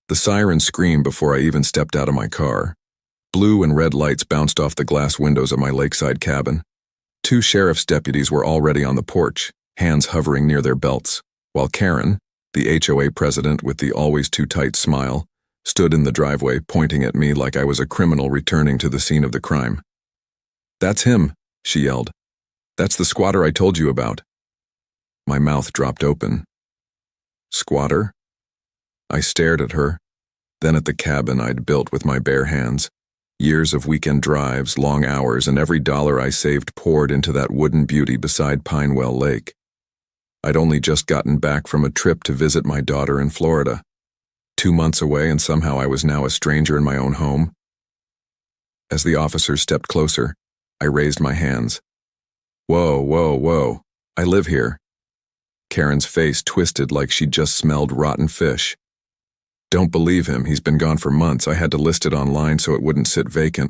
The siren screamed before I even stepped out of my car. Blue and red lights bounced off the glass windows of my lakeside cabin. 2 sheriff's deputies were already on the porch, hands hovering near their belts, while Karen, the HOA president with the always too tight smile, stood in the driveway pointing at me like I was a criminal returning to the scene of the crime. "That's him," she yelled. "That's the squatter I told you about." My mouth dropped open. Squatter? I stared at her, then at the cabin I'd built with my bare hands. Years of weekend drives, long hours, and every dollar I saved poured into that wooden beauty beside Pinewell Lake. I'd only just gotten back from a trip to visit my daughter in Florida. 2 months away, and somehow I was now a stranger in my own home. As the officers stepped closer, I raised my hands. "Whoa, whoa, whoa. I live here." Karen's face twisted like she'd just smelled rotten fish. "Don't believe him. He's been gone for months. I had to list it online so it wouldn't sit vacant."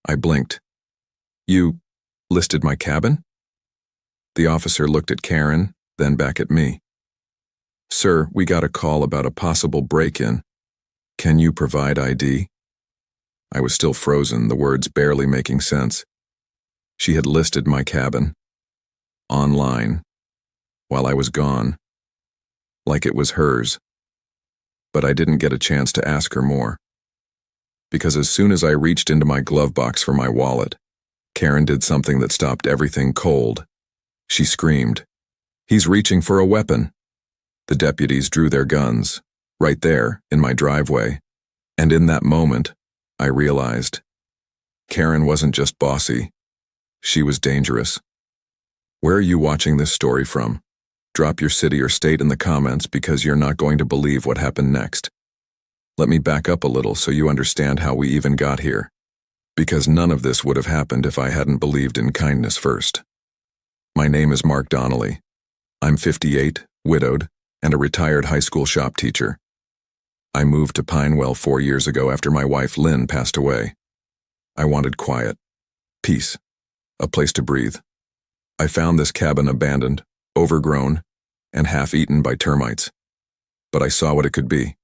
I blinked. "You listed my cabin?" The officer looked at Karen, then back at me. "Sir, we got a call about a possible break-in. Can you provide ID?" I was still frozen, the words barely making sense. She had listed my cabin. Online. While I was gone. Like it was hers. But I didn't get a chance to ask her more. Because as soon as I reached into my glove box for my wallet, Karen did something that stopped everything cold. She screamed, "He's reaching for a weapon." The deputies drew their guns, right there, in my driveway, and in that moment, I realized Karen wasn't just bossy, she was dangerous. Where are you watching this story from? Drop your city or state in the comments because you're not going to believe what happened next. Let me back up a little so you understand how we even got here. Because none of this would have happened if I hadn't believed in kindness first. My name is Mark Donnelly. I'm 58, widowed, and a retired high school shop teacher. I moved to Pinewell 4 years ago after my wife Lynn passed away. I wanted quiet, peace, a place to breathe. I found this cabin abandoned, overgrown, and half-eaten by termites. But I saw what it could be.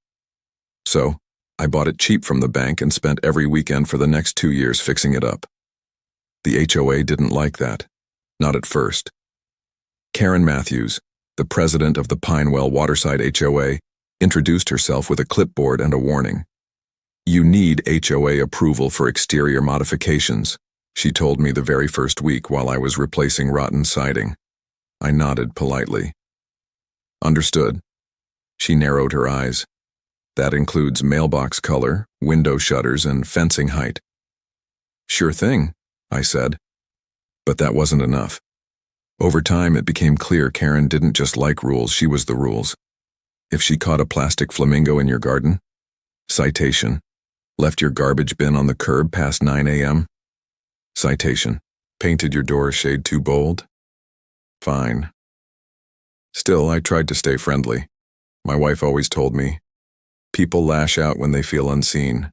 So, I bought it cheap from the bank and spent every weekend for the next 2 years fixing it up. The HOA didn't like that. Not at first. Karen Matthews, the president of the Pinewell Waterside HOA, introduced herself with a clipboard and a warning. "You need HOA approval for exterior modifications," she told me the very first week while I was replacing rotten siding. I nodded politely. "Understood." She narrowed her eyes. "That includes mailbox color, window shutters, and fencing height." "Sure thing," I said. But that wasn't enough. Over time, it became clear Karen didn't just like rules, she was the rules. If she caught a plastic flamingo in your garden, citation. Left your garbage bin on the curb past 9 a.m., citation. Painted your door a shade too bold, fine. Still, I tried to stay friendly. My wife always told me, people lash out when they feel unseen.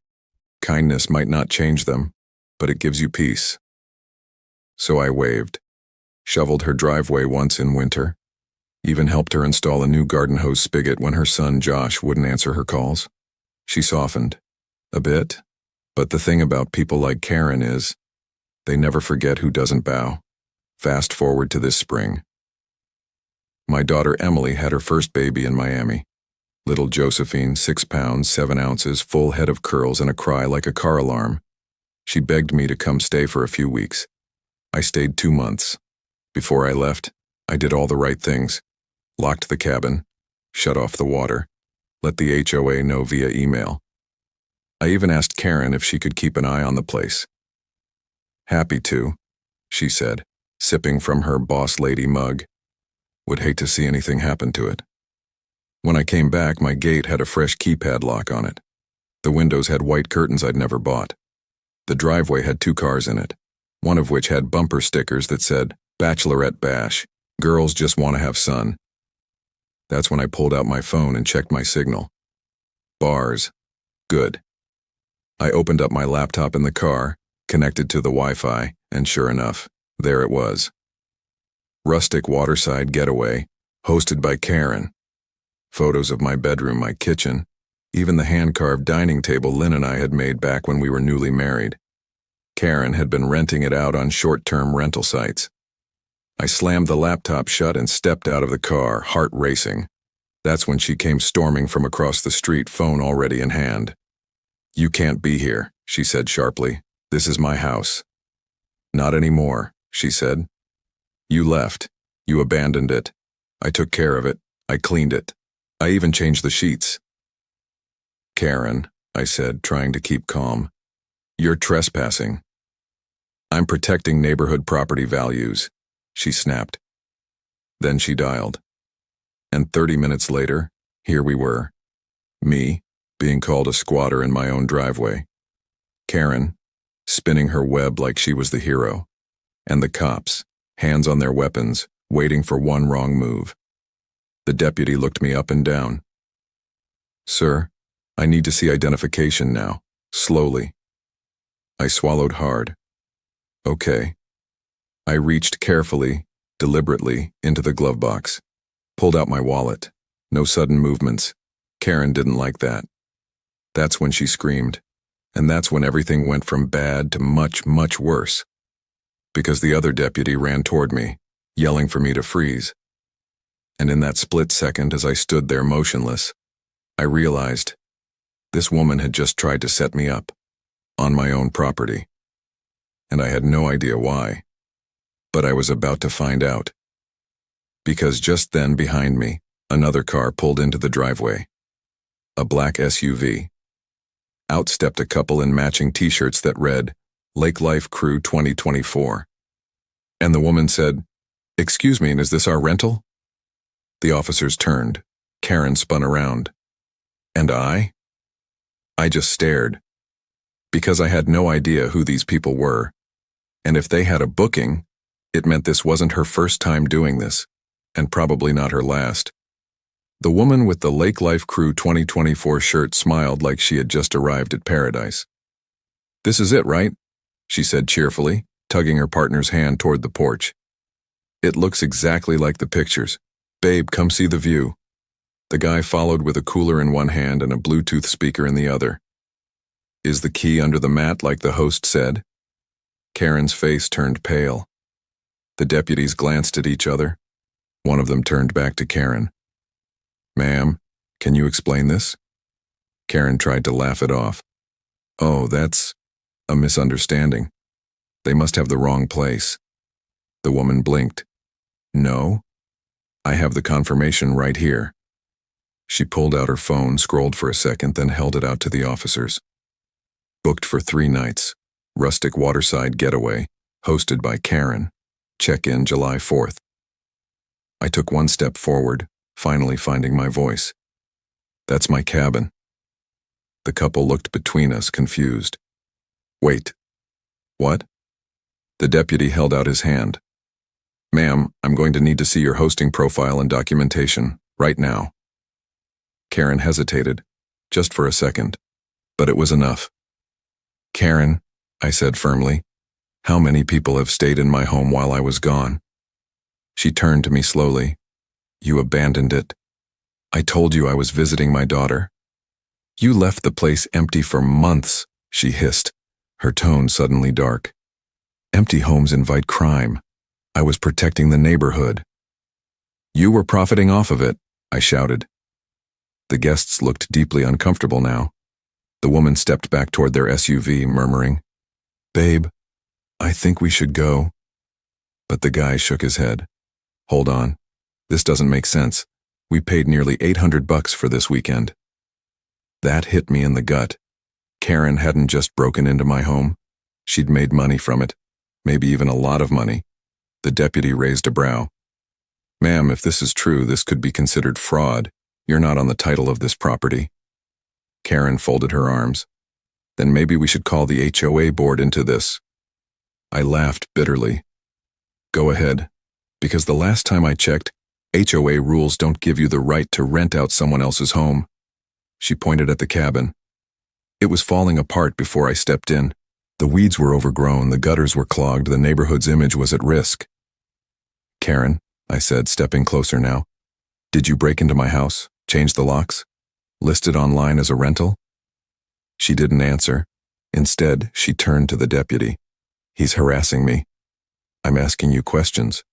Kindness might not change them, but it gives you peace. So I waved, shoveled her driveway once in winter, even helped her install a new garden hose spigot when her son Josh wouldn't answer her calls. She softened, a bit, but the thing about people like Karen is, they never forget who doesn't bow. Fast forward to this spring. My daughter Emily had her first baby in Miami. Little Josephine, 6 pounds, 7 ounces, full head of curls and a cry like a car alarm. She begged me to come stay for a few weeks. I stayed 2 months. Before I left, I did all the right things. Locked the cabin, shut off the water, let the HOA know via email. I even asked Karen if she could keep an eye on the place. "Happy to," she said, sipping from her boss lady mug. "Would hate to see anything happen to it." When I came back, my gate had a fresh keypad lock on it. The windows had white curtains I'd never bought. The driveway had 2 cars in it, one of which had bumper stickers that said, "Bachelorette Bash, girls just want to have sun." That's when I pulled out my phone and checked my signal. Bars. Good. I opened up my laptop in the car, connected to the Wi-Fi, and sure enough, there it was. Rustic waterside getaway, hosted by Karen. Photos of my bedroom, my kitchen, even the hand-carved dining table Lynn and I had made back when we were newly married. Karen had been renting it out on short-term rental sites. I slammed the laptop shut and stepped out of the car, heart racing. That's when she came storming from across the street, phone already in hand. "You can't be here," she said sharply. "This is my house." "Not anymore," she said. "You left. You abandoned it. I took care of it. I cleaned it. I even changed the sheets." "Karen," I said, trying to keep calm, "you're trespassing." "I'm protecting neighborhood property values," she snapped. Then she dialed. And 30 minutes later, here we were. Me, being called a squatter in my own driveway. Karen, spinning her web like she was the hero. And the cops, hands on their weapons, waiting for one wrong move. The deputy looked me up and down. "Sir, I need to see identification now, slowly." I swallowed hard. "Okay." I reached carefully, deliberately, into the glove box. Pulled out my wallet. No sudden movements. Karen didn't like that. That's when she screamed. And that's when everything went from bad to much, much worse. Because the other deputy ran toward me, yelling for me to freeze. And in that split second, as I stood there motionless, I realized this woman had just tried to set me up, on my own property. And I had no idea why. But I was about to find out. Because just then, behind me, another car pulled into the driveway. A black SUV. Out stepped a couple in matching t-shirts that read, "Lake Life Crew 2024. And the woman said, "Excuse me, is this our rental?" The officers turned. Karen spun around. And I? I just stared. Because I had no idea who these people were. And if they had a booking, it meant this wasn't her first time doing this, and probably not her last. The woman with the Lake Life Crew 2024 shirt smiled like she had just arrived at paradise. "This is it, right?" she said cheerfully, tugging her partner's hand toward the porch. "It looks exactly like the pictures. Babe, come see the view." The guy followed with a cooler in one hand and a Bluetooth speaker in the other. "Is the key under the mat like the host said?" Karen's face turned pale. The deputies glanced at each other. One of them turned back to Karen. "Ma'am, can you explain this?" Karen tried to laugh it off. "Oh, that's a misunderstanding. They must have the wrong place." The woman blinked. "No, I have the confirmation right here." She pulled out her phone, scrolled for a second, then held it out to the officers. "Booked for 3 nights. Rustic waterside getaway, hosted by Karen. Check-in July 4th. I took one step forward, finally finding my voice. "That's my cabin." The couple looked between us, confused. "Wait. What?" The deputy held out his hand. "Ma'am, I'm going to need to see your hosting profile and documentation, right now." Karen hesitated, just for a second, but it was enough. "Karen," I said firmly, "how many people have stayed in my home while I was gone?" She turned to me slowly. "You abandoned it. I told you I was visiting my daughter. You left the place empty for months," she hissed, her tone suddenly dark. "Empty homes invite crime. I was protecting the neighborhood." "You were profiting off of it," I shouted. The guests looked deeply uncomfortable now. The woman stepped back toward their SUV, murmuring, "Babe, I think we should go." But the guy shook his head. "Hold on. This doesn't make sense. We paid nearly $800 for this weekend." That hit me in the gut. Karen hadn't just broken into my home. She'd made money from it, maybe even a lot of money. The deputy raised a brow. "Ma'am, if this is true, this could be considered fraud. You're not on the title of this property." Karen folded her arms. "Then maybe we should call the HOA board into this." I laughed bitterly. "Go ahead, because the last time I checked, HOA rules don't give you the right to rent out someone else's home." She pointed at the cabin. It was falling apart before I stepped in. The weeds were overgrown, the gutters were clogged, the neighborhood's image was at risk. "Karen," I said, stepping closer now, "did you break into my house, change the locks?" Listed online as a rental? She didn't answer. Instead, she turned to the deputy. He's harassing me. I'm asking you questions.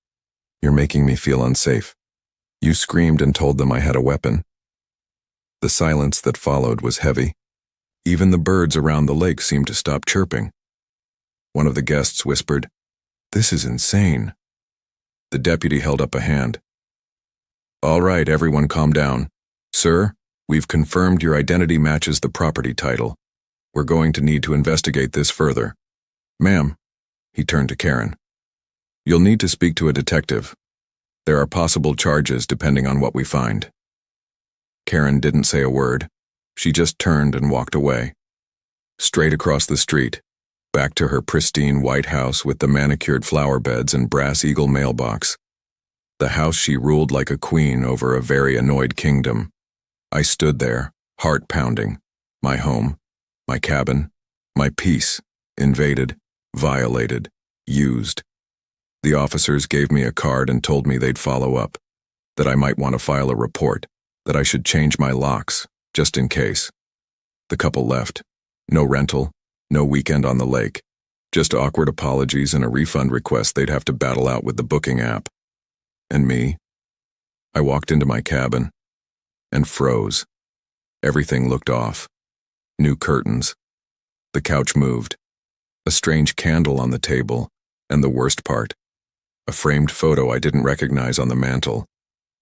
You're making me feel unsafe. You screamed and told them I had a weapon. The silence that followed was heavy. Even the birds around the lake seemed to stop chirping. One of the guests whispered, "This is insane." The deputy held up a hand. "All right, everyone calm down. Sir, we've confirmed your identity matches the property title. We're going to need to investigate this further. Ma'am," he turned to Karen, "you'll need to speak to a detective. There are possible charges depending on what we find." Karen didn't say a word. She just turned and walked away. Straight across the street, back to her pristine white house with the manicured flower beds and brass eagle mailbox. The house she ruled like a queen over a very annoyed kingdom. I stood there, heart pounding. My home, my cabin, my peace, invaded, violated, used. The officers gave me a card and told me they'd follow up, that I might want to file a report, that I should change my locks, just in case. The couple left. No rental, no weekend on the lake. Just awkward apologies and a refund request they'd have to battle out with the booking app. And me? I walked into my cabin and froze. Everything looked off. New curtains. The couch moved. A strange candle on the table, and the worst part, a framed photo I didn't recognize on the mantel.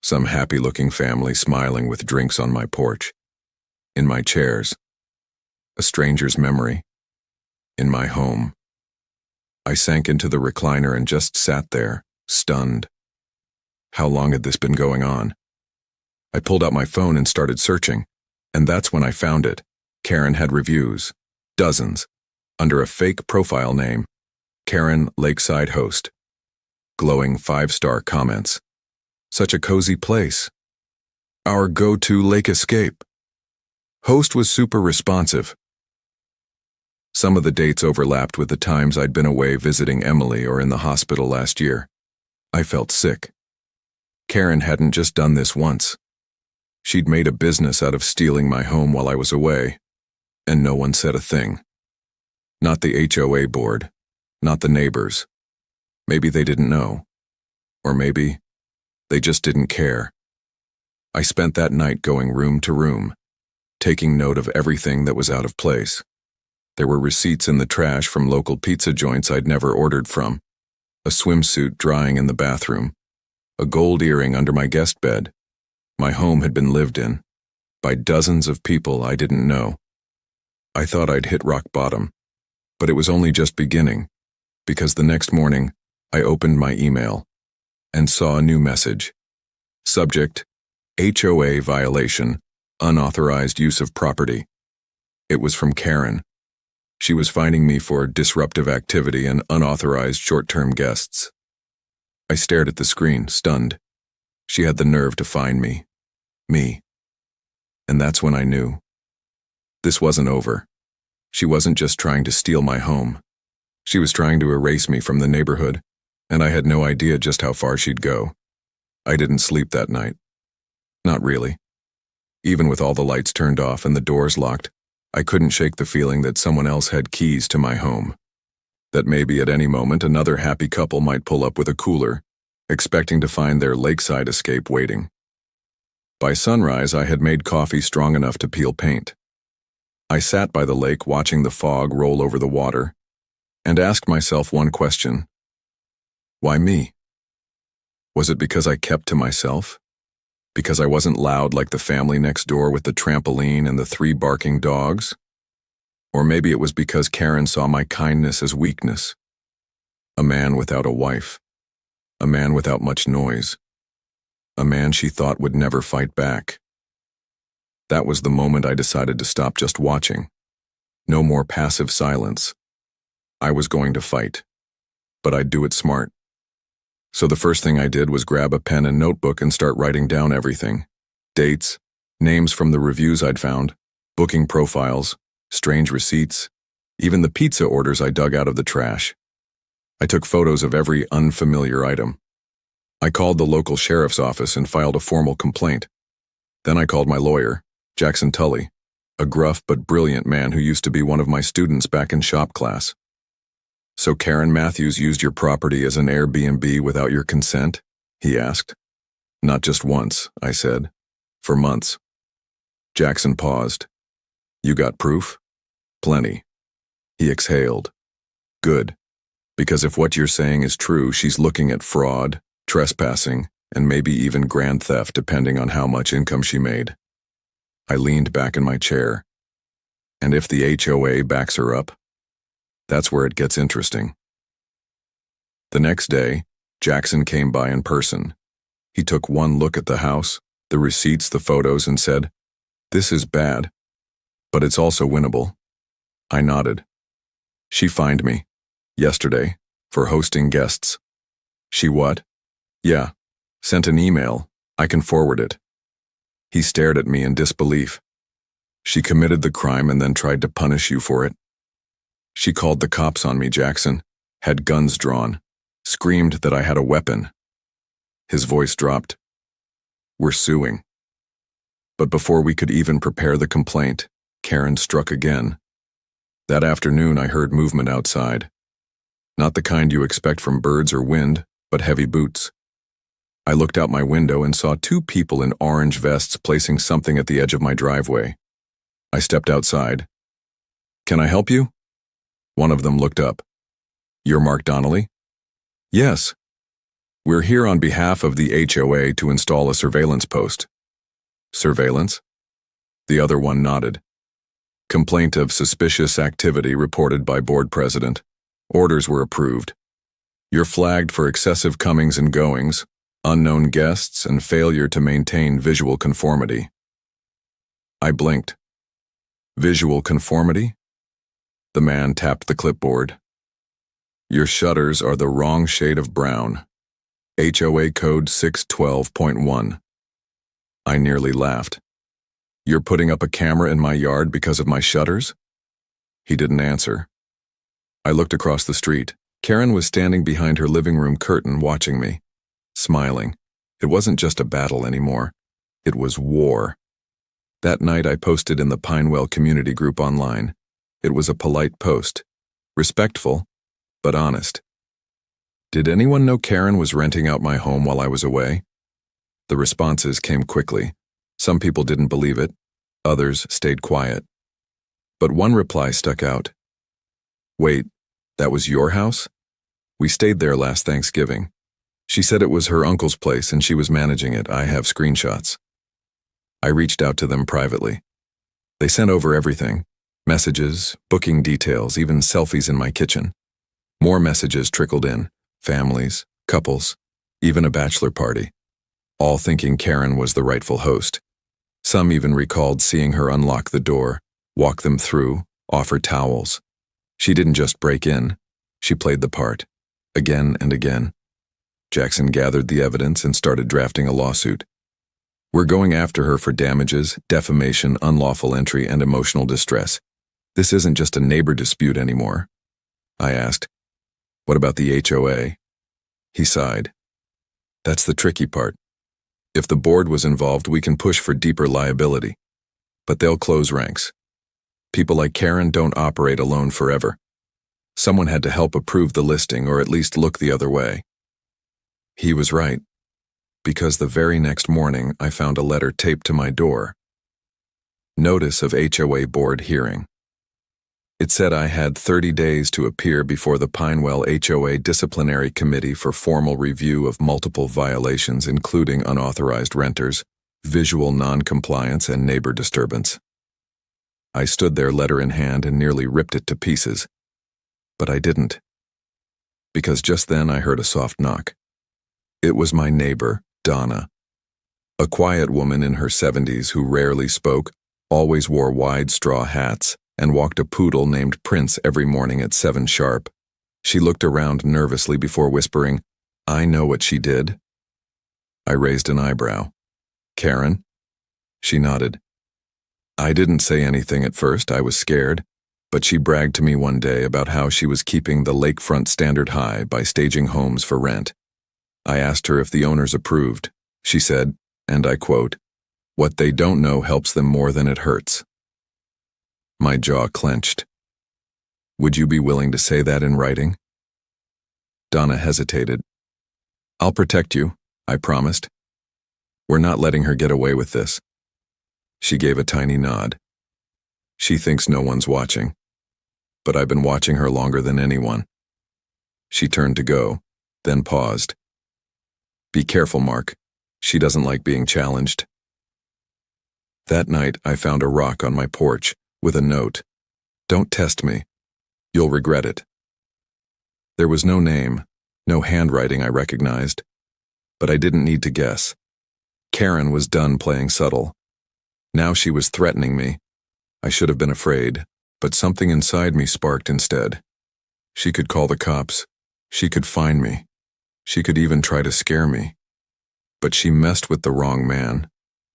Some happy-looking family smiling with drinks on my porch. In my chairs. A stranger's memory. In my home. I sank into the recliner and just sat there, stunned. How long had this been going on? I pulled out my phone and started searching, and that's when I found it. Karen had reviews. Dozens. Under a fake profile name. Karen, Lakeside host. Glowing 5-star comments. Such a cozy place. Our go-to lake escape. Host was super responsive. Some of the dates overlapped with the times I'd been away visiting Emily or in the hospital last year. I felt sick. Karen hadn't just done this once. She'd made a business out of stealing my home while I was away, and no one said a thing. Not the HOA board, not the neighbors. Maybe they didn't know. Or maybe they just didn't care. I spent that night going room to room, taking note of everything that was out of place. There were receipts in the trash from local pizza joints I'd never ordered from, a swimsuit drying in the bathroom, a gold earring under my guest bed. My home had been lived in, by dozens of people I didn't know. I thought I'd hit rock bottom, but it was only just beginning, because the next morning, I opened my email and saw a new message. Subject, HOA violation, unauthorized use of property. It was from Karen. She was finding me for disruptive activity and unauthorized short-term guests. I stared at the screen, stunned. She had the nerve to find me. Me. And that's when I knew. This wasn't over. She wasn't just trying to steal my home. She was trying to erase me from the neighborhood, and I had no idea just how far she'd go. I didn't sleep that night. Not really. Even with all the lights turned off and the doors locked, I couldn't shake the feeling that someone else had keys to my home. That maybe at any moment another happy couple might pull up with a cooler, expecting to find their lakeside escape waiting. By sunrise, I had made coffee strong enough to peel paint. I sat by the lake watching the fog roll over the water, and asked myself one question. Why me? Was it because I kept to myself? Because I wasn't loud like the family next door with the trampoline and the 3 barking dogs? Or maybe it was because Karen saw my kindness as weakness. A man without a wife. A man without much noise. A man she thought would never fight back. That was the moment I decided to stop just watching. No more passive silence. I was going to fight, but I'd do it smart. So the first thing I did was grab a pen and notebook and start writing down everything. Dates, names from the reviews I'd found, booking profiles, strange receipts, even the pizza orders I dug out of the trash. I took photos of every unfamiliar item. I called the local sheriff's office and filed a formal complaint. Then I called my lawyer, Jackson Tully, a gruff but brilliant man who used to be one of my students back in shop class. So Karen Matthews used your property as an Airbnb without your consent? He asked. Not just once, I said. For months. Jackson paused. You got proof? Plenty. He exhaled. Good. Because if what you're saying is true, she's looking at fraud, trespassing, and maybe even grand theft depending on how much income she made. I leaned back in my chair. And if the HOA backs her up? That's where it gets interesting. The next day, Jackson came by in person. He took one look at the house, the receipts, the photos, and said, "This is bad, but it's also winnable." I nodded. She fined me, yesterday, for hosting guests. She what? Yeah, sent an email. I can forward it. He stared at me in disbelief. She committed the crime and then tried to punish you for it. She called the cops on me, Jackson, had guns drawn, screamed that I had a weapon. His voice dropped. We're suing. But before we could even prepare the complaint, Karen struck again. That afternoon I heard movement outside. Not the kind you expect from birds or wind, but heavy boots. I looked out my window and saw two people in orange vests placing something at the edge of my driveway. I stepped outside. Can I help you? One of them looked up. You're Mark Donnelly? Yes. We're here on behalf of the HOA to install a surveillance post. Surveillance? The other one nodded. Complaint of suspicious activity reported by board president. Orders were approved. You're flagged for excessive comings and goings, unknown guests, and failure to maintain visual conformity. I blinked. Visual conformity? The man tapped the clipboard. Your shutters are the wrong shade of brown. HOA Code 612.1. I nearly laughed. You're putting up a camera in my yard because of my shutters? He didn't answer. I looked across the street. Karen was standing behind her living room curtain watching me, smiling. It wasn't just a battle anymore. It was war. That night I posted in the Pinewell community group online. It was a polite post, respectful, but honest. Did anyone know Karen was renting out my home while I was away? The responses came quickly. Some people didn't believe it. Others stayed quiet. But one reply stuck out. Wait, that was your house? We stayed there last Thanksgiving. She said it was her uncle's place and she was managing it. I have screenshots. I reached out to them privately. They sent over everything. Messages, booking details, even selfies in my kitchen. More messages trickled in. Families, couples, even a bachelor party. All thinking Karen was the rightful host. Some even recalled seeing her unlock the door, walk them through, offer towels. She didn't just break in. She played the part. Again and again. Jackson gathered the evidence and started drafting a lawsuit. We're going after her for damages, defamation, unlawful entry, and emotional distress. This isn't just a neighbor dispute anymore. I asked, what about the HOA? He sighed. That's the tricky part. If the board was involved, we can push for deeper liability. But they'll close ranks. People like Karen don't operate alone forever. Someone had to help approve the listing or at least look the other way. He was right. Because the very next morning, I found a letter taped to my door. Notice of HOA board hearing. It said I had 30 days to appear before the Pinewell HOA Disciplinary Committee for formal review of multiple violations including unauthorized renters, visual non-compliance, and neighbor disturbance. I stood there letter in hand and nearly ripped it to pieces. But I didn't. Because just then I heard a soft knock. It was my neighbor, Donna. A quiet woman in her 70s who rarely spoke, always wore wide straw hats, and walked a poodle named Prince every morning at 7 sharp. She looked around nervously before whispering, I know what she did. I raised an eyebrow. Karen? She nodded. I didn't say anything at first, I was scared, but she bragged to me one day about how she was keeping the lakefront standard high by staging homes for rent. I asked her if the owners approved. She said, and I quote, What they don't know helps them more than it hurts. My jaw clenched. Would you be willing to say that in writing? Donna hesitated. I'll protect you, I promised. We're not letting her get away with this. She gave a tiny nod. She thinks no one's watching, but I've been watching her longer than anyone. She turned to go, then paused. Be careful, Mark. She doesn't like being challenged. That night, I found a rock on my porch with a note. Don't test me. You'll regret it. There was no name, no handwriting I recognized, but I didn't need to guess. Karen was done playing subtle. Now she was threatening me. I should have been afraid, but something inside me sparked instead. She could call the cops. She could find me. She could even try to scare me. But she messed with the wrong man,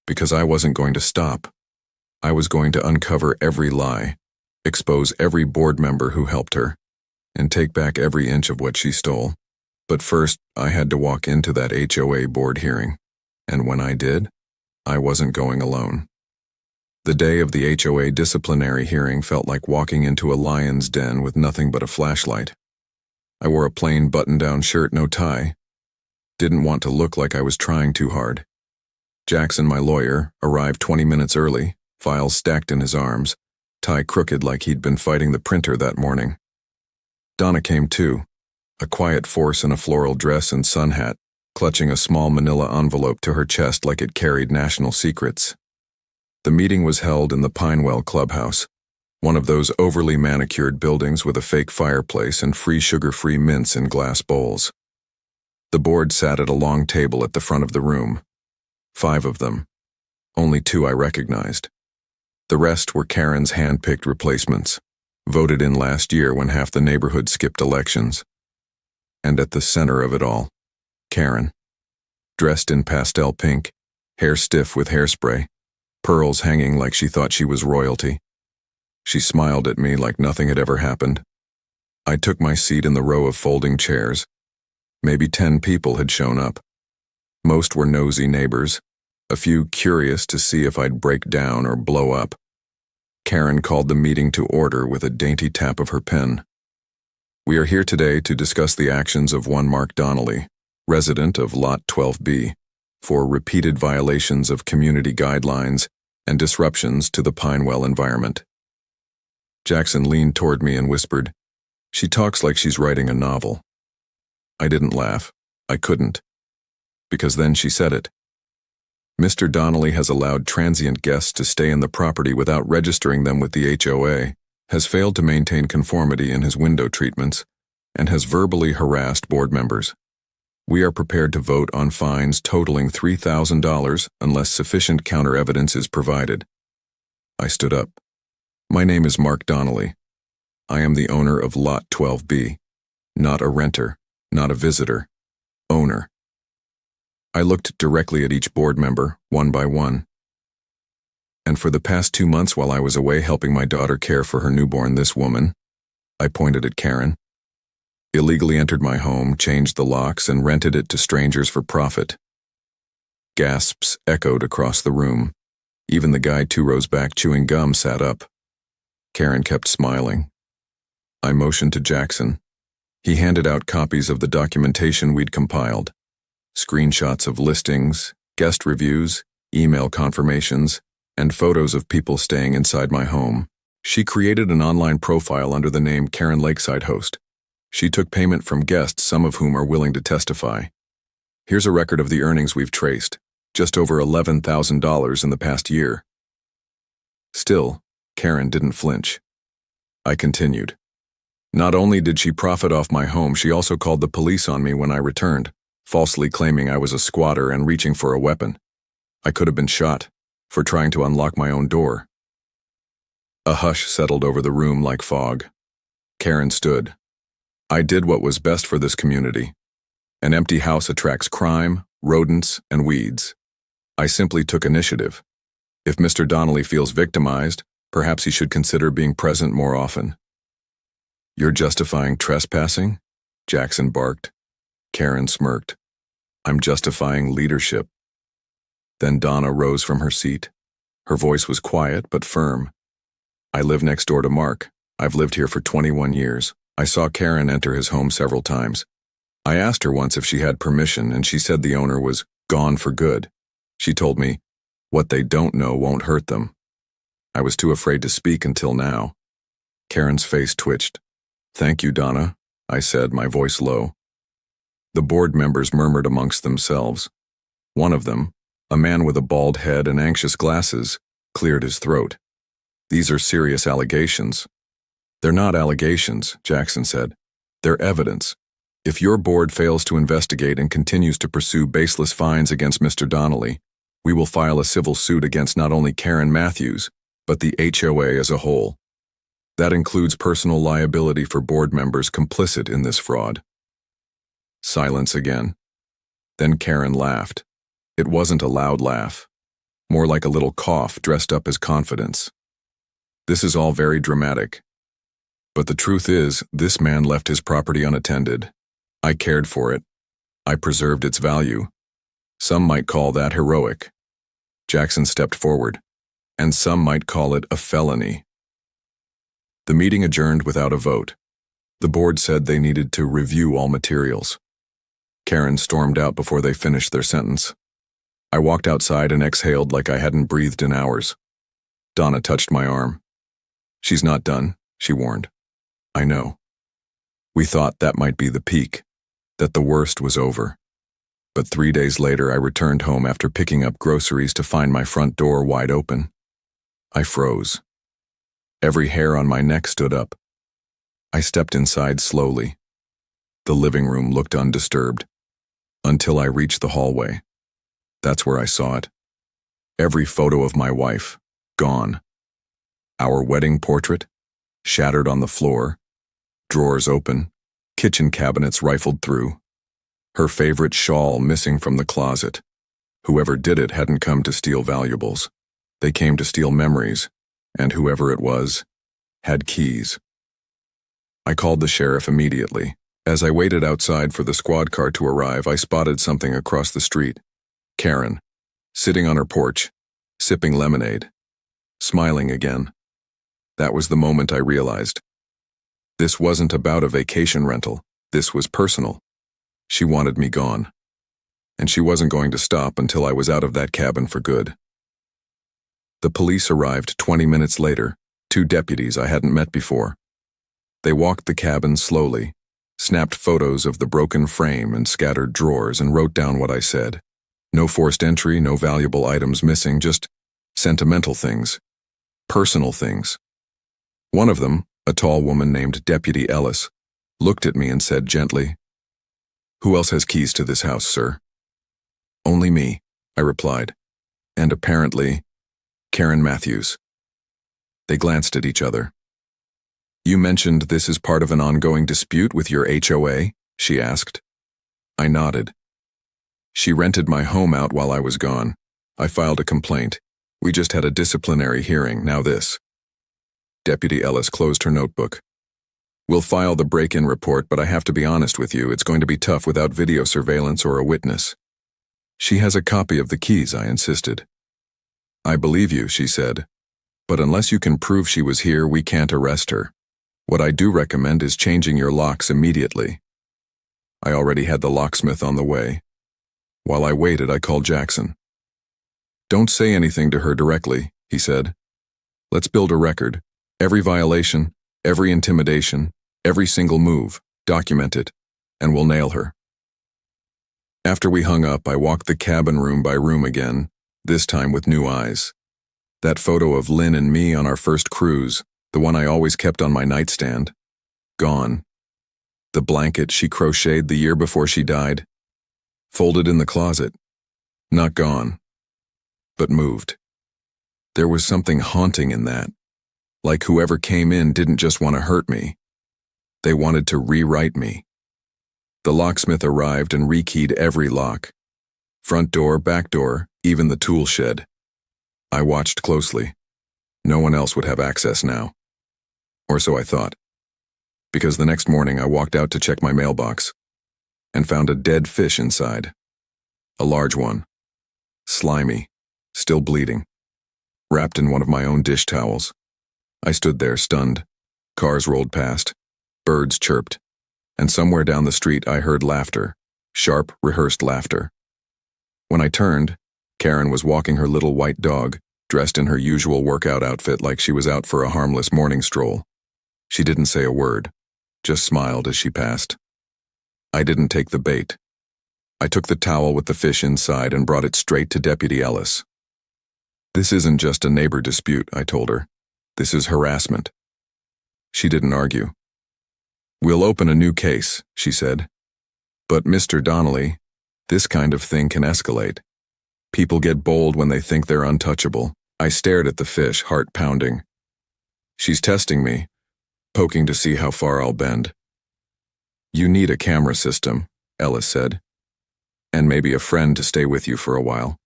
because I wasn't going to stop. I was going to uncover every lie, expose every board member who helped her, and take back every inch of what she stole. But first, I had to walk into that HOA board hearing, and when I did, I wasn't going alone. The day of the HOA disciplinary hearing felt like walking into a lion's den with nothing but a flashlight. I wore a plain button-down shirt, no tie. Didn't want to look like I was trying too hard. Jackson, my lawyer, arrived 20 minutes early, files stacked in his arms, tie crooked like he'd been fighting the printer that morning. Donna came too, a quiet force in a floral dress and sun hat, clutching a small manila envelope to her chest like it carried national secrets. The meeting was held in the Pinewell Clubhouse, one of those overly manicured buildings with a fake fireplace and free sugar-free mints in glass bowls. The board sat at a long table at the front of the room. 5 of them. Only 2 I recognized. The rest were Karen's hand-picked replacements, voted in last year when half the neighborhood skipped elections. And at the center of it all, Karen. Dressed in pastel pink, hair stiff with hairspray, pearls hanging like she thought she was royalty. She smiled at me like nothing had ever happened. I took my seat in the row of folding chairs. Maybe 10 people had shown up. Most were nosy neighbors, a few curious to see if I'd break down or blow up. Karen called the meeting to order with a dainty tap of her pen. We are here today to discuss the actions of one Mark Donnelly, resident of Lot 12B, for repeated violations of community guidelines and disruptions to the Pinewell environment. Jackson leaned toward me and whispered, "She talks like she's writing a novel." I didn't laugh. I couldn't. Because then she said it. Mr. Donnelly has allowed transient guests to stay in the property without registering them with the HOA, has failed to maintain conformity in his window treatments, and has verbally harassed board members. We are prepared to vote on fines totaling $3,000 unless sufficient counter-evidence is provided. I stood up. My name is Mark Donnelly. I am the owner of Lot 12B. Not a renter, not a visitor. Owner. I looked directly at each board member, one by one. And for the past 2 months while I was away helping my daughter care for her newborn, this woman, I pointed at Karen, illegally entered my home, changed the locks, and rented it to strangers for profit. Gasps echoed across the room. Even the guy 2 rows back chewing gum sat up. Karen kept smiling. I motioned to Jackson. He handed out copies of the documentation we'd compiled. Screenshots of listings, guest reviews, email confirmations, and photos of people staying inside my home. She created an online profile under the name Karen Lakeside Host. She took payment from guests, some of whom are willing to testify. Here's a record of the earnings we've traced, just over $11,000 in the past year. Still, Karen didn't flinch. I continued. Not only did she profit off my home, she also called the police on me when I returned, falsely claiming I was a squatter and reaching for a weapon. I could have been shot for trying to unlock my own door. A hush settled over the room like fog. Karen stood. I did what was best for this community. An empty house attracts crime, rodents, and weeds. I simply took initiative. If Mr. Donnelly feels victimized, perhaps he should consider being present more often. You're justifying trespassing? Jackson barked. Karen smirked. I'm justifying leadership. Then Donna rose from her seat. Her voice was quiet but firm. I live next door to Mark. I've lived here for 21 years. I saw Karen enter his home several times. I asked her once if she had permission, and she said the owner was gone for good. She told me, what they don't know won't hurt them. I was too afraid to speak until now. Karen's face twitched. Thank you, Donna, I said, my voice low. The board members murmured amongst themselves. One of them, a man with a bald head and anxious glasses, cleared his throat. These are serious allegations. They're not allegations, Jackson said. They're evidence. If your board fails to investigate and continues to pursue baseless fines against Mr. Donnelly, we will file a civil suit against not only Karen Matthews, but the HOA as a whole. That includes personal liability for board members complicit in this fraud. Silence again. Then Karen laughed. It wasn't a loud laugh, more like a little cough dressed up as confidence. This is all very dramatic. But the truth is, this man left his property unattended. I cared for it. I preserved its value. Some might call that heroic. Jackson stepped forward, and some might call it a felony. The meeting adjourned without a vote. The board said they needed to review all materials. Karen stormed out before they finished their sentence. I walked outside and exhaled like I hadn't breathed in hours. Donna touched my arm. She's not done, she warned. I know. We thought that might be the peak, that the worst was over. But 3 days later I returned home after picking up groceries to find my front door wide open. I froze. Every hair on my neck stood up. I stepped inside slowly. The living room looked undisturbed, until I reached the hallway. That's where I saw it. Every photo of my wife, gone. Our wedding portrait, shattered on the floor, drawers open, kitchen cabinets rifled through. Her favorite shawl missing from the closet. Whoever did it hadn't come to steal valuables. They came to steal memories, and whoever it was, had keys. I called the sheriff immediately. As I waited outside for the squad car to arrive, I spotted something across the street. Karen, sitting on her porch, sipping lemonade, smiling again. That was the moment I realized. This wasn't about a vacation rental. This was personal. She wanted me gone. And she wasn't going to stop until I was out of that cabin for good. The police arrived 20 minutes later, 2 deputies I hadn't met before. They walked the cabin slowly, snapped photos of the broken frame and scattered drawers, and wrote down what I said. No forced entry, no valuable items missing, just sentimental things, personal things. One of them, a tall woman named Deputy Ellis, looked at me and said gently, "Who else has keys to this house, sir?" "Only me," I replied. "And apparently, Karen Matthews." They glanced at each other. "You mentioned this is part of an ongoing dispute with your HOA?" she asked. I nodded. "She rented my home out while I was gone. I filed a complaint. We just had a disciplinary hearing, now this." Deputy Ellis closed her notebook. "We'll file the break-in report, but I have to be honest with you, it's going to be tough without video surveillance or a witness." "She has a copy of the keys," I insisted. "I believe you," she said, "but unless you can prove she was here, we can't arrest her. What I do recommend is changing your locks immediately." I already had the locksmith on the way. While I waited, I called Jackson. "Don't say anything to her directly," he said. "Let's build a record. Every violation, every intimidation, every single move, document it, and we'll nail her." After we hung up, I walked the cabin room by room again, this time with new eyes. That photo of Lynn and me on our first cruise, the one I always kept on my nightstand, gone. The blanket she crocheted the year before she died, folded in the closet, not gone, but moved. There was something haunting in that, like whoever came in didn't just want to hurt me. They wanted to rewrite me. The locksmith arrived and rekeyed every lock. Front door, back door, even the tool shed. I watched closely. No one else would have access now. Or so I thought. Because the next morning I walked out to check my mailbox and found a dead fish inside. A large one. Slimy. still bleeding, wrapped in one of my own dish towels. I stood there, stunned. Cars rolled past. Birds chirped. And somewhere down the street I heard laughter, sharp, rehearsed laughter. When I turned, Karen was walking her little white dog, dressed in her usual workout outfit like she was out for a harmless morning stroll. She didn't say a word, just smiled as she passed. I didn't take the bait. I took the towel with the fish inside and brought it straight to Deputy Ellis. "This isn't just a neighbor dispute," I told her. "This is harassment." She didn't argue. "We'll open a new case," she said. "But Mr. Donnelly, this kind of thing can escalate. People get bold when they think they're untouchable." I stared at the fish, heart pounding. "She's testing me, poking to see how far I'll bend." "You need a camera system," Ellis said. "And maybe a friend to stay with you for a while."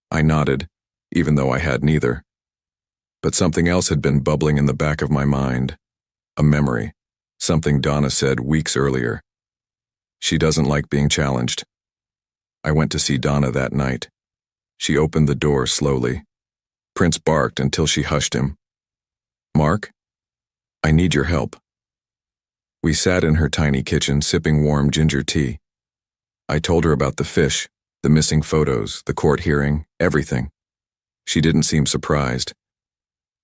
I nodded, even though I had neither. But something else had been bubbling in the back of my mind. A memory. Something Donna said weeks earlier. She doesn't like being challenged. I went to see Donna that night. She opened the door slowly. Prince barked until she hushed him. "Mark, I need your help." We sat in her tiny kitchen sipping warm ginger tea. I told her about the fish, the missing photos, the court hearing, everything. She didn't seem surprised.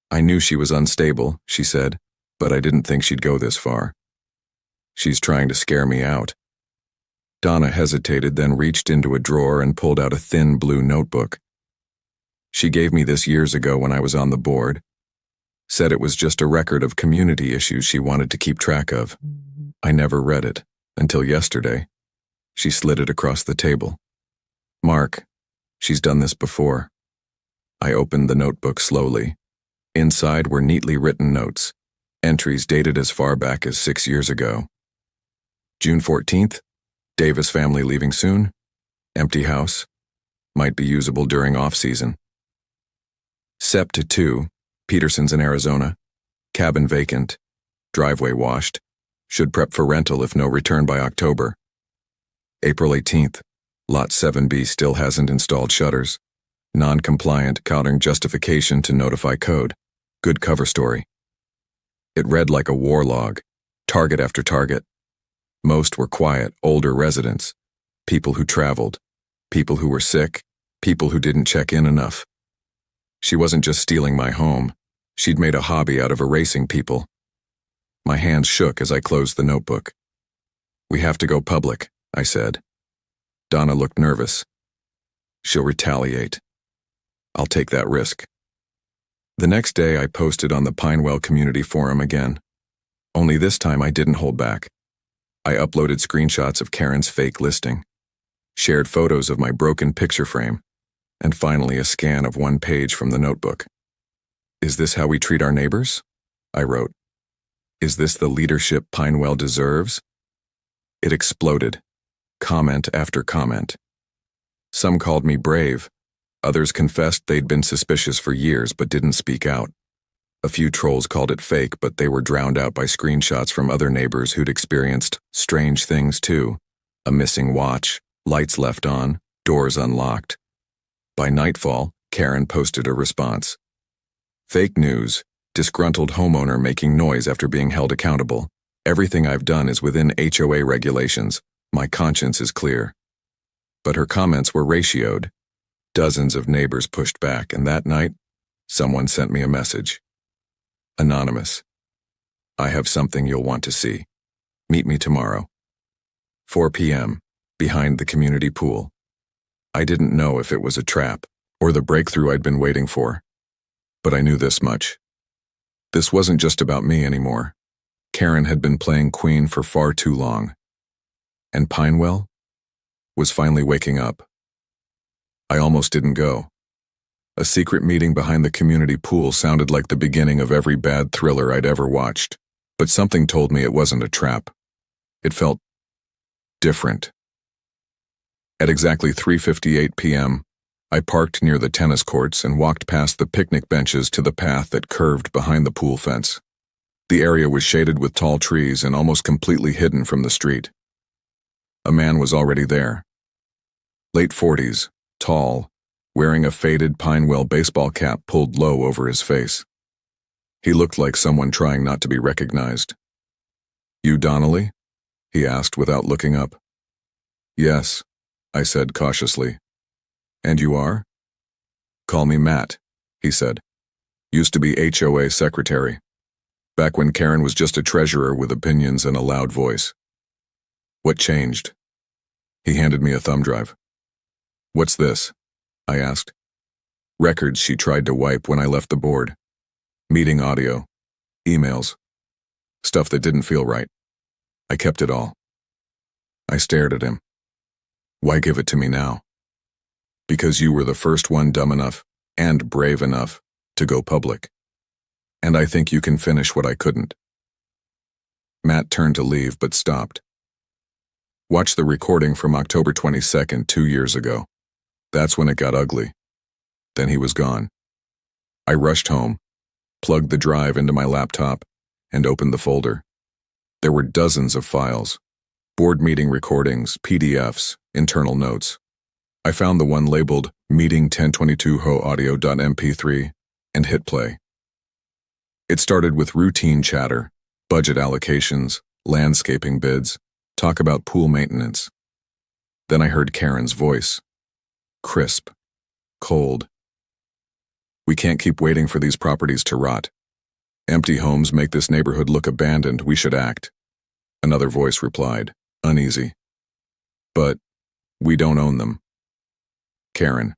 "I knew she was unstable," she said, "but I didn't think she'd go this far. She's trying to scare me out." Donna hesitated, then reached into a drawer and pulled out a thin blue notebook. She gave me this years ago when I was on the board. Said it was just a record of community issues she wanted to keep track of. I never read it, until yesterday. She slid it across the table. "Mark, she's done this before." I opened the notebook slowly. Inside were neatly written notes, entries dated as far back as 6 years ago. June 14th, Davis family leaving soon. Empty house. Might be usable during off-season. Sept 2, Peterson's in Arizona. Cabin vacant. Driveway washed. Should prep for rental if no return by October. April 18th, Lot 7B still hasn't installed shutters. Non-compliant, counting justification to notify code. Good cover story. It read like a war log, target after target. Most were quiet, older residents. People who traveled. People who were sick. People who didn't check in enough. She wasn't just stealing my home. She'd made a hobby out of erasing people. My hands shook as I closed the notebook. "We have to go public," I said. Donna looked nervous. "She'll retaliate. I'll take that risk." The next day I posted on the Pinewell Community Forum again. Only this time I didn't hold back. I uploaded screenshots of Karen's fake listing, shared photos of my broken picture frame, and finally a scan of one page from the notebook. "Is this how we treat our neighbors?" I wrote. "Is this the leadership Pinewell deserves?" It exploded, comment after comment. Some called me brave. Others confessed they'd been suspicious for years but didn't speak out. A few trolls called it fake, but they were drowned out by screenshots from other neighbors who'd experienced strange things too. A missing watch, lights left on, doors unlocked. By nightfall, Karen posted a response. "Fake news. Disgruntled homeowner making noise after being held accountable. Everything I've done is within HOA regulations. My conscience is clear." But her comments were ratioed. Dozens of neighbors pushed back, and that night, someone sent me a message. Anonymous. "I have something you'll want to see. Meet me tomorrow. 4 p.m., behind the community pool." I didn't know if it was a trap or the breakthrough I'd been waiting for, but I knew this much. This wasn't just about me anymore. Karen had been playing queen for far too long. And Pinewell was finally waking up. I almost didn't go. A secret meeting behind the community pool sounded like the beginning of every bad thriller I'd ever watched, but something told me it wasn't a trap. It felt different. At exactly 3:58 p.m., I parked near the tennis courts and walked past the picnic benches to the path that curved behind the pool fence. The area was shaded with tall trees and almost completely hidden from the street. A man was already there. Late 40s, tall, wearing a faded Pinewell baseball cap pulled low over his face. He looked like someone trying not to be recognized. "You Donnelly?" he asked without looking up. "Yes," I said cautiously. "And you are?" "Call me Matt," he said. "Used to be HOA secretary. Back when Karen was just a treasurer with opinions and a loud voice." "What changed?" He handed me a thumb drive. "What's this?" I asked. "Records she tried to wipe when I left the board. Meeting audio. Emails. Stuff that didn't feel right. I kept it all." I stared at him. "Why give it to me now?" "Because you were the first one dumb enough, and brave enough, to go public. And I think you can finish what I couldn't." Matt turned to leave but stopped. "Watch the recording from October 22nd, 2 years ago. That's when it got ugly." Then he was gone. I rushed home, plugged the drive into my laptop, and opened the folder. There were dozens of files. Board meeting recordings, PDFs, internal notes. I found the one labeled Meeting 1022 HOAudio.mp3 and hit play. It started with routine chatter, budget allocations, landscaping bids, talk about pool maintenance. Then I heard Karen's voice. Crisp. Cold. "We can't keep waiting for these properties to rot. Empty homes make this neighborhood look abandoned. We should act." Another voice replied, uneasy. "But we don't own them." Karen.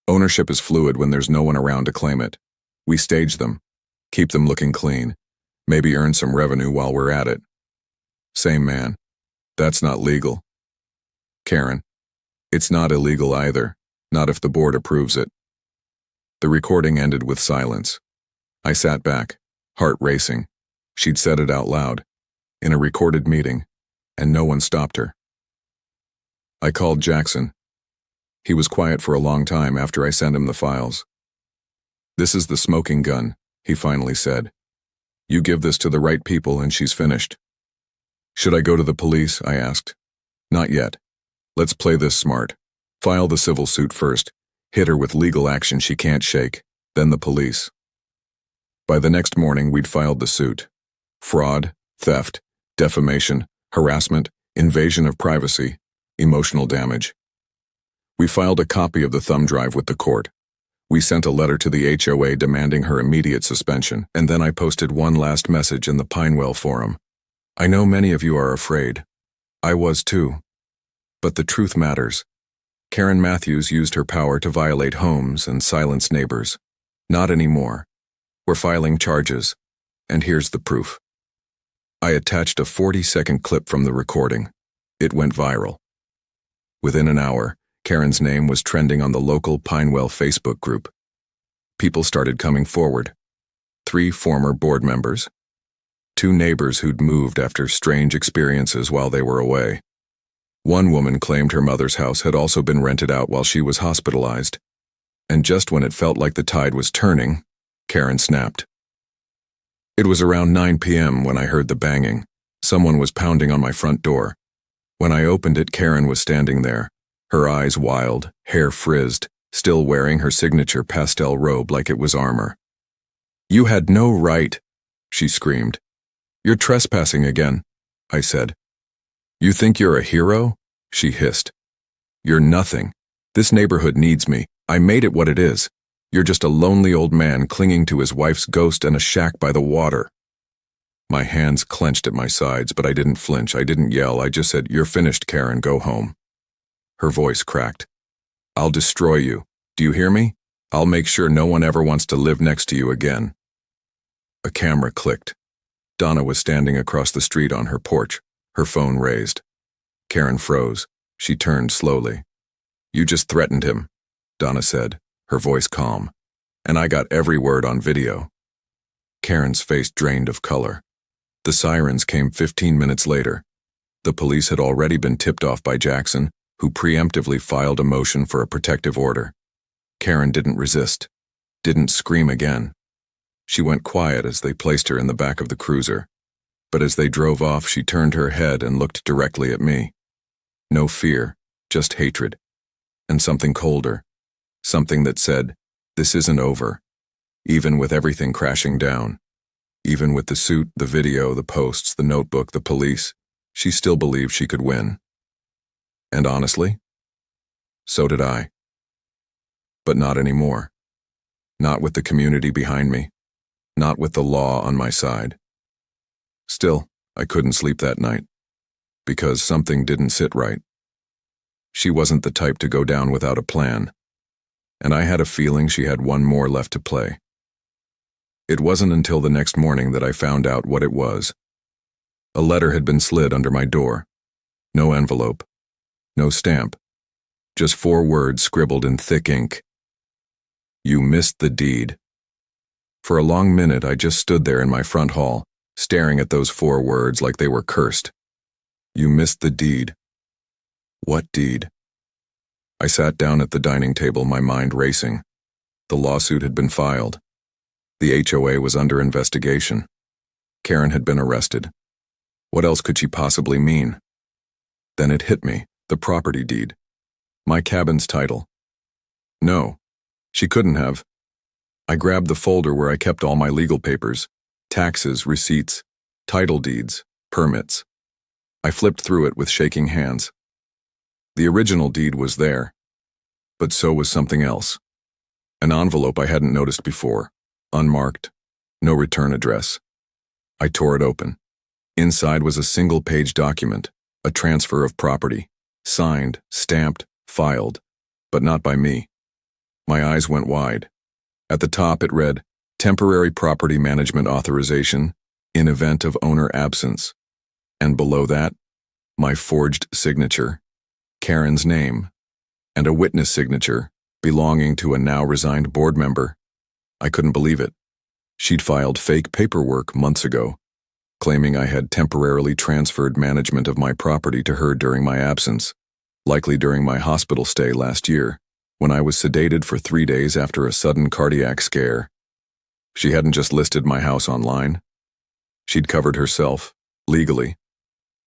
"Ownership is fluid when there's no one around to claim it. We stage them, keep them looking clean, maybe earn some revenue while we're at it." Same man. "That's not legal." Karen. "It's not illegal either, not if the board approves it." The recording ended with silence. I sat back, heart racing. She'd said it out loud, in a recorded meeting, and no one stopped her. I called Jackson. He was quiet for a long time after I sent him the files. "This is the smoking gun," he finally said. "You give this to the right people and she's finished." "Should I go to the police?" I asked. "Not yet. Let's play this smart. File the civil suit first, hit her with legal action she can't shake, then the police." By the next morning, we'd filed the suit. Fraud, theft, defamation, harassment, invasion of privacy, emotional damage. We filed a copy of the thumb drive with the court. We sent a letter to the HOA demanding her immediate suspension, and then I posted one last message in the Pinewell forum. "I know many of you are afraid. I was too. But the truth matters. Karen Matthews used her power to violate homes and silence neighbors. Not anymore. We're filing charges, and here's the proof." I attached a 40-second clip from the recording. It went viral. Within an hour, Karen's name was trending on the local Pinewell Facebook group. People started coming forward. 3 former board members. 2 neighbors who'd moved after strange experiences while they were away. One woman claimed her mother's house had also been rented out while she was hospitalized. And just when it felt like the tide was turning, Karen snapped. It was around 9 p.m. when I heard the banging. Someone was pounding on my front door. When I opened it, Karen was standing there, her eyes wild, hair frizzed, still wearing her signature pastel robe like it was armor. "You had no right," she screamed. "You're trespassing again," I said. "You think you're a hero?" she hissed. "You're nothing. This neighborhood needs me. I made it what it is. You're just a lonely old man clinging to his wife's ghost in a shack by the water." My hands clenched at my sides, but I didn't flinch. I didn't yell. I just said, "You're finished, Karen. Go home." Her voice cracked. "I'll destroy you. Do you hear me? I'll make sure no one ever wants to live next to you again." A camera clicked. Donna was standing across the street on her porch, her phone raised. Karen froze. She turned slowly. "You just threatened him," Donna said, her voice calm. "And I got every word on video." Karen's face drained of color. The sirens came 15 minutes later. The police had already been tipped off by Jackson, who preemptively filed a motion for a protective order. Karen didn't resist, didn't scream again. She went quiet as they placed her in the back of the cruiser. But as they drove off, she turned her head and looked directly at me. No fear, just hatred. And something colder. Something that said, "This isn't over." Even with everything crashing down. Even with the suit, the video, the posts, the notebook, the police, she still believed she could win. And honestly, so did I. But not anymore. Not with the community behind me. Not with the law on my side. Still, I couldn't sleep that night. Because something didn't sit right. She wasn't the type to go down without a plan. And I had a feeling she had one more left to play. It wasn't until the next morning that I found out what it was. A letter had been slid under my door. No envelope. No stamp. Just 4 words scribbled in thick ink. "You missed the deed." For a long minute I just stood there in my front hall, staring at those 4 words like they were cursed. You missed the deed. What deed? I sat down at the dining table, my mind racing. The lawsuit had been filed. The HOA was under investigation. Karen had been arrested. What else could she possibly mean? Then it hit me, the property deed. My cabin's title. No, she couldn't have. I grabbed the folder where I kept all my legal papers, taxes, receipts, title deeds, permits. I flipped through it with shaking hands. The original deed was there, but so was something else. An envelope I hadn't noticed before, unmarked, no return address. I tore it open. Inside was a single-page document, a transfer of property, signed, stamped, filed, but not by me. My eyes went wide. At the top it read, "Temporary Property Management Authorization in event of owner absence." And below that, my forged signature, Karen's name, and a witness signature belonging to a now resigned board member. I couldn't believe it. She'd filed fake paperwork months ago, claiming I had temporarily transferred management of my property to her during my absence, likely during my hospital stay last year, when I was sedated for 3 days after a sudden cardiac scare. She hadn't just listed my house online. She'd covered herself, legally,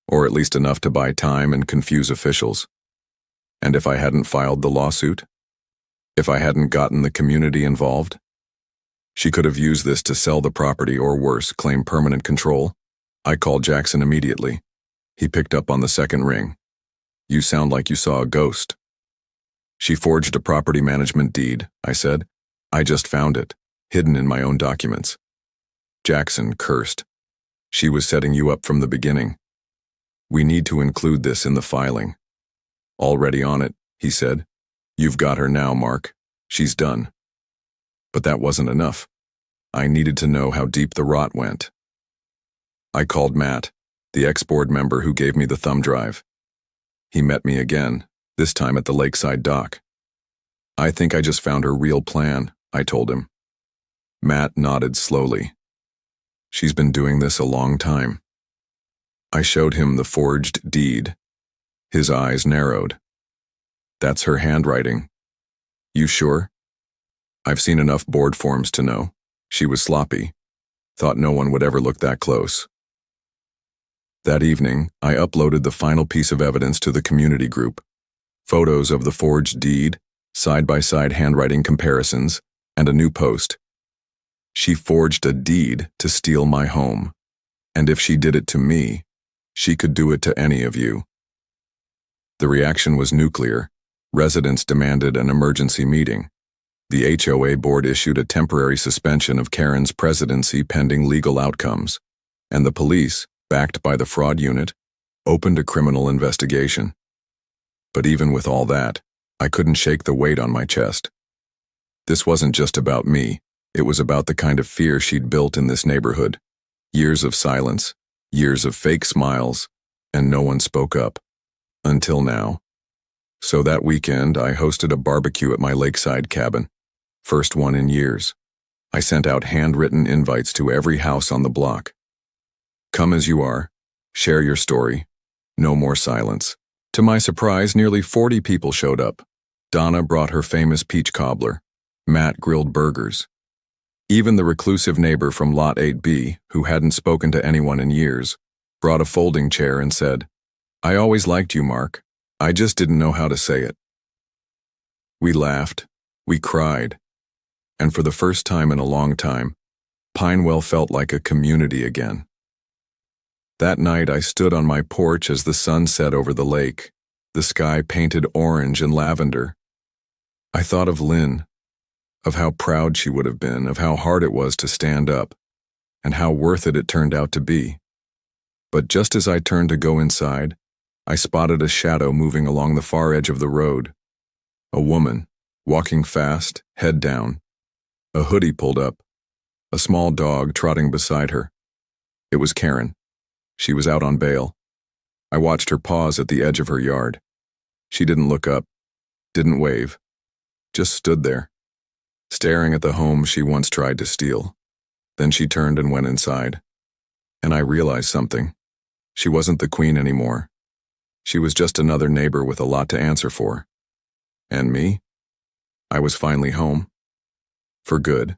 or at least enough to buy time and confuse officials. And if I hadn't filed the lawsuit? If I hadn't gotten the community involved? She could have used this to sell the property or worse, claim permanent control. I called Jackson immediately. He picked up on the second ring. "You sound like you saw a ghost." "She forged a property management deed," I said. "I just found it, hidden in my own documents." Jackson cursed. "She was setting you up from the beginning. We need to include this in the filing." "Already on it," he said. "You've got her now, Mark. She's done." But that wasn't enough. I needed to know how deep the rot went. I called Matt, the ex-board member who gave me the thumb drive. He met me again, this time at the Lakeside dock. "I think I just found her real plan," I told him. Matt nodded slowly. "She's been doing this a long time." I showed him the forged deed. His eyes narrowed. "That's her handwriting." "You sure?" "I've seen enough board forms to know. She was sloppy. Thought no one would ever look that close." That evening, I uploaded the final piece of evidence to the community group. Photos of the forged deed, side-by-side handwriting comparisons, and a new post. "She forged a deed to steal my home. And if she did it to me, she could do it to any of you." The reaction was nuclear. Residents demanded an emergency meeting. The HOA board issued a temporary suspension of Karen's presidency pending legal outcomes, and the police, backed by the fraud unit, opened a criminal investigation. But even with all that, I couldn't shake the weight on my chest. This wasn't just about me, it was about the kind of fear she'd built in this neighborhood. Years of silence, years of fake smiles, and no one spoke up. Until now. So that weekend, I hosted a barbecue at my Lakeside cabin. First one in years. I sent out handwritten invites to every house on the block. "Come as you are. Share your story. No more silence." To my surprise, nearly 40 people showed up. Donna brought her famous peach cobbler. Matt grilled burgers. Even the reclusive neighbor from Lot 8B, who hadn't spoken to anyone in years, brought a folding chair and said, "I always liked you, Mark. I just didn't know how to say it." We laughed, We cried, and for the first time in a long time, Pinewell felt like a community again. That night I stood on my porch as the sun set over the lake, the sky painted orange and lavender. I thought of Lynn, of how proud she would have been, of how hard it was to stand up, and how worth it turned out to be. But just as I turned to go inside, I spotted a shadow moving along the far edge of the road. A woman, walking fast, head down. A hoodie pulled up. A small dog trotting beside her. It was Karen. She was out on bail. I watched her pause at the edge of her yard. She didn't look up, didn't wave, just stood there, staring at the home she once tried to steal. Then she turned and went inside. And I realized something. She wasn't the queen anymore. She was just another neighbor with a lot to answer for. And me? I was finally home. For good.